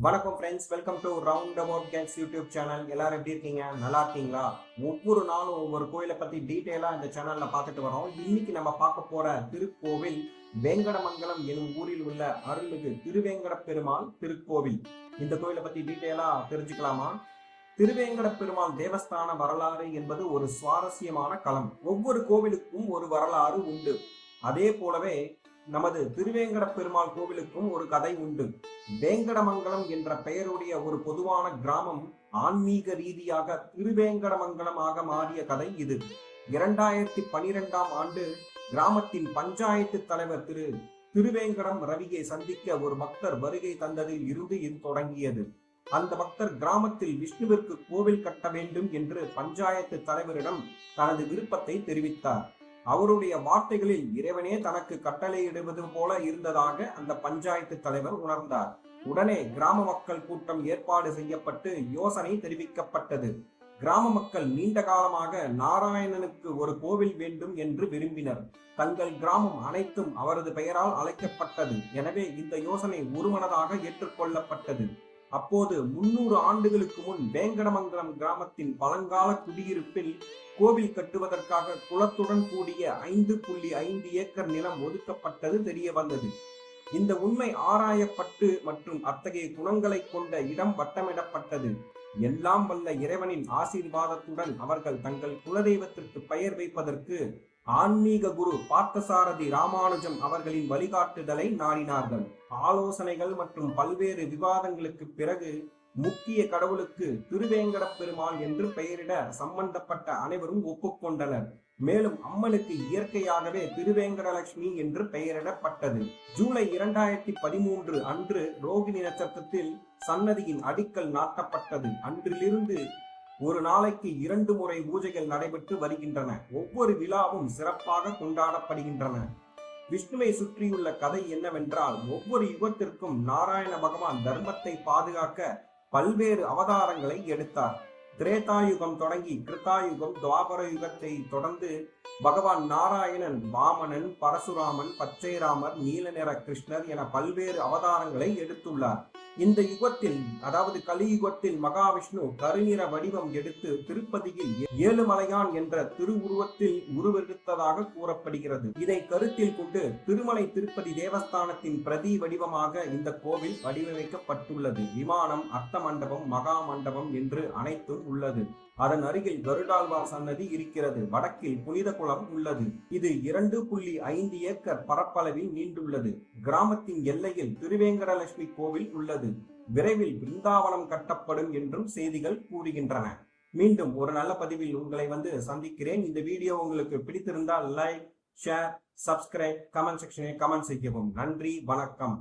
வணக்கம் friends, welcome to round about Gates YouTube channel. எல்லாரும் எப்படி இருக்கீங்க? நல்லா இருக்கீங்களா? ஒவ்வொரு நாளும் ஒவ்வொரு கோயிலை பத்தி டீட்டெயிலா இந்த சேனல்ல பார்த்துட்டு வரோம். இன்னைக்கு நம்ம பார்க்க போற திருக்கோவில் வேங்கடமங்கலம் எனும் ஊரில் உள்ள அருள்மிகு திருவேங்கட பெருமாள் திருக்கோவில். இந்த கோயிலை பத்தி டீட்டெயிலா தெரிஞ்சுக்கலாமா? திருவேங்கட பெருமாள் தேவஸ்தான வரலாறு என்பது ஒரு சுவாரஸ்யமான களம். ஒவ்வொரு கோவிலுக்கும் ஒரு வரலாறு உண்டு. அதே போலவே நமது திருவேங்கட பெருமாள் கோவிலுக்கும் ஒரு கதை உண்டு. வேங்கடமங்கலம் என்ற பெயருடைய ஒரு பொதுவான கிராமம் ஆன்மீக ரீதியாக திருவேங்கடமங்கலமாக மாறிய கதை இது. 2012ஆம் ஆண்டு கிராமத்தின் பஞ்சாயத்து தலைவர் திருவேங்கடம் ரவியை சந்திக்க ஒரு பக்தர் வருகை தந்ததில் இருந்து இது தொடங்கியது. அந்த பக்தர் கிராமத்தில் விஷ்ணுவிற்கு கோவில் கட்ட வேண்டும் என்று பஞ்சாயத்து தலைவரிடம் தனது விருப்பத்தை தெரிவித்தார். அவருடைய வார்த்தைகளில் இறைவனே தனக்கு கட்டளையிடுவது போல இருந்ததாக அந்த பஞ்சாயத்து தலைவர் உணர்ந்தார். உடனே கிராம மக்கள் கூட்டம் ஏற்பாடு செய்யப்பட்டு யோசனை தெரிவிக்கப்பட்டது. கிராம மக்கள் நீண்ட காலமாக நாராயணனுக்கு ஒரு கோவில் வேண்டும் என்று விரும்பினர். தங்கள் கிராமம் அனைத்தும் அவரது பெயரால் அழைக்கப்பட்டது. எனவே இந்த யோசனை ஒருமனதாக ஏற்றுக்கொள்ளப்பட்டது. அப்போது 300 ஆண்டுகளுக்கு முன் வேங்கடமங்கலம் கிராமத்தின் பழங்கால குடியிருப்பில் கோவில் கட்டுவதற்காக குளத்துடன் கூடிய 5.5 ஏக்கர் நிலம் ஒதுக்கப்பட்டது தெரிய வந்தது. இந்த உண்மை ஆராயப்பட்டு மற்றும் அத்தகைய குணங்களை கொண்ட இடம் வட்டமிடப்பட்டது. எல்லாம் வல்ல இறைவனின் ஆசீர்வாதத்துடன் அவர்கள் தங்கள் குலதெய்வத்திற்கு பெயர் வைப்பதற்கு ஆன்மீக குரு பார்த்தசாரதி ராமானுஜம் அவர்களின் வழிகாட்டுதலை நாடினார்கள். ஆலோசனைகள் மற்றும் பல்வேறு விவாதங்களுக்கு பிறகு முக்கிய கடவுளுக்கு திருவேங்கட பெருமாள் என்று பெயரிட சம்பந்தப்பட்ட அனைவரும் ஒப்புக்கொண்டனர். மேலும் அம்மனுக்கு இயற்கையாகவே திருவேங்கடலட்சுமி என்று பெயரிடப்பட்டது. ஜூலை 2013 அன்று ரோகிணி நட்சத்திரத்தில் சன்னதியின் அடிக்கல் நாட்டப்பட்டது. அன்றிலிருந்து ஒரு நாளைக்கு 2 முறை பூஜைகள் நடைபெற்று வருகின்றன. ஒவ்வொரு விழாவும் சிறப்பாக கொண்டாடப்படுகின்றன. விஷ்ணுவை சுற்றியுள்ள கதை என்னவென்றால், ஒவ்வொரு யுகத்திற்கும் நாராயண பகவான் தர்மத்தை பாதுகாக்க பல்வேறு அவதாரங்களை எடுத்தார். திரேதாயுகம் தொடங்கி கிருத்தாயுகம், துவாபர யுகத்தை தொடர்ந்து பகவான் நாராயணன் வாமனன், பரசுராமன், பச்சைராமர், நீல நிற கிருஷ்ணர் என பல்வேறு அவதாரங்களை எடுத்துள்ளார். இந்த யுகத்தில், அதாவது கலியுகத்தில், மகாவிஷ்ணு கருநிற வடிவம் எடுத்து திருப்பதியில் ஏழுமலையான் என்ற திருவுருவத்தில் உருவெடுத்ததாக கூறப்படுகிறது. இதை கருத்தில் கொண்டு திருமலை திருப்பதி தேவஸ்தானத்தின் பிரதி வடிவமாக இந்த கோவில் வடிவமைக்கப்பட்டுள்ளது. விமானம், அர்த்த மண்டபம், மகா மண்டபம் என்று அனைத்தும் உள்ளது. அதன் அருகில் கருடாழ்வார் சன்னதி இருக்கிறது. வடக்கில் புனித குளம் உள்ளது. இது 2.5 ஏக்கர் பரப்பளவில் நீண்டுள்ளது. கிராமத்தின் எல்லையில் திருவேங்கடலட்சுமி கோவில் உள்ளது. விரைவில் பிருந்தாவனம் கட்டப்படும் என்றும் செய்திகள் கூறுகின்றன. மீண்டும் ஒரு நல்ல பதிவில் உங்களை சந்திக்கிறேன். இந்த வீடியோ உங்களுக்கு பிடித்திருந்தால் லைக், ஷேர், சப்ஸ்கிரைப், கமெண்ட் செக்ஷனில் கமெண்ட் செய்யவும். நன்றி, வணக்கம்.